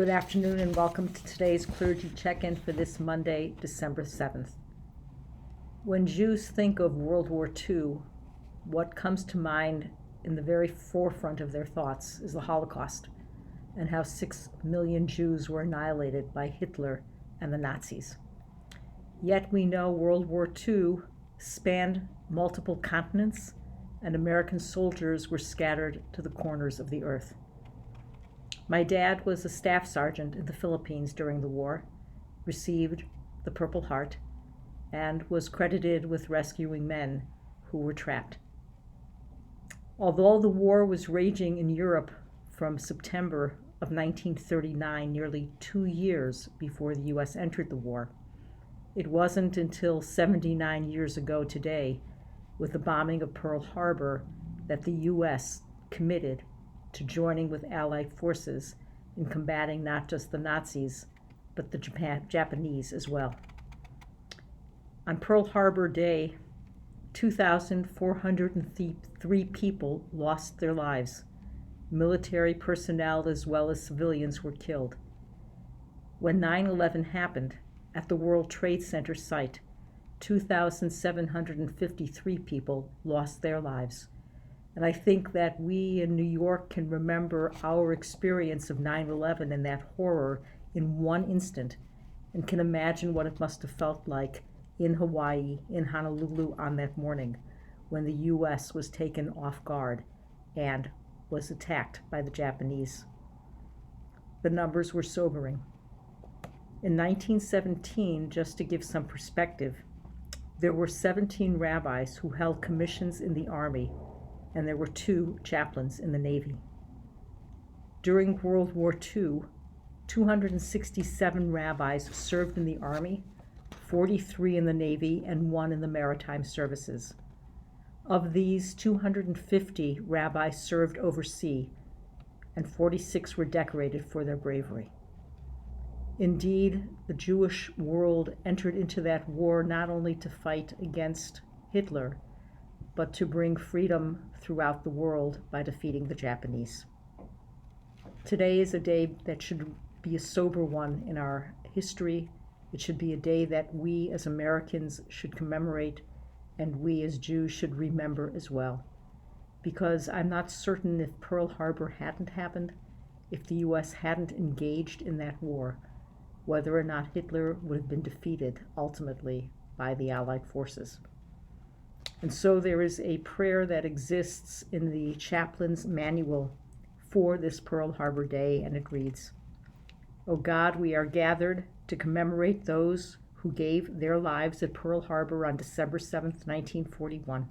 Good afternoon and welcome to today's Clergy check-in for this Monday, December 7th. When Jews think of World War II, what comes to mind in the very forefront of their thoughts is the Holocaust and how 6 million Jews were annihilated by Hitler and the Nazis. Yet we know World War II spanned multiple continents and American soldiers were scattered to the corners of the earth. My dad was a staff sergeant in the Philippines during the war, received the Purple Heart, and was credited with rescuing men who were trapped. Although the war was raging in Europe from September of 1939, nearly 2 years before the U.S. entered the war, it wasn't until 79 years ago today, with the bombing of Pearl Harbor, that the U.S. committed to joining with Allied forces in combating not just the Nazis, but the Japanese as well. On Pearl Harbor Day, 2,403 people lost their lives. Military personnel as well as civilians were killed. When 9/11 happened at the World Trade Center site, 2,753 people lost their lives. And I think that we in New York can remember our experience of 9/11 and that horror in one instant, and can imagine what it must have felt like in Hawaii, in Honolulu on that morning, when the U.S. was taken off guard and was attacked by the Japanese. The numbers were sobering. In 1917, just to give some perspective, there were 17 rabbis who held commissions in the Army, and there were 2 chaplains in the Navy. During World War II, 267 rabbis served in the Army, 43 in the Navy, and 1 in the maritime services. Of these, 250 rabbis served overseas, and 46 were decorated for their bravery. Indeed, the Jewish world entered into that war not only to fight against Hitler, but to bring freedom throughout the world by defeating the Japanese. Today is a day that should be a sober one in our history. It should be a day that we as Americans should commemorate, and we as Jews should remember as well. Because I'm not certain if Pearl Harbor hadn't happened, if the U.S. hadn't engaged in that war, whether or not Hitler would have been defeated ultimately by the Allied forces. And so there is a prayer that exists in the chaplain's manual for this Pearl Harbor Day, and it reads, "O God, we are gathered to commemorate those who gave their lives at Pearl Harbor on December 7th, 1941.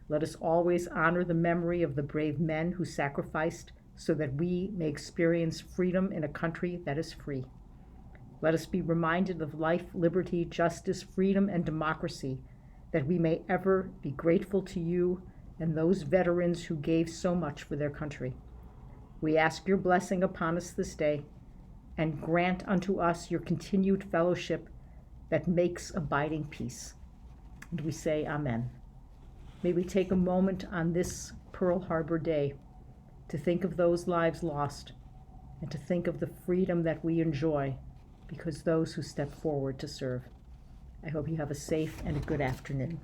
Let us always honor the memory of the brave men who sacrificed so that we may experience freedom in a country that is free. Let us be reminded of life, liberty, justice, freedom, and democracy, that we may ever be grateful to you and those veterans who gave so much for their country. We ask your blessing upon us this day, and grant unto us your continued fellowship that makes abiding peace." And we say amen. May we take a moment on this Pearl Harbor Day to think of those lives lost and to think of the freedom that we enjoy because those who step forward to serve. I hope you have a safe and a good afternoon.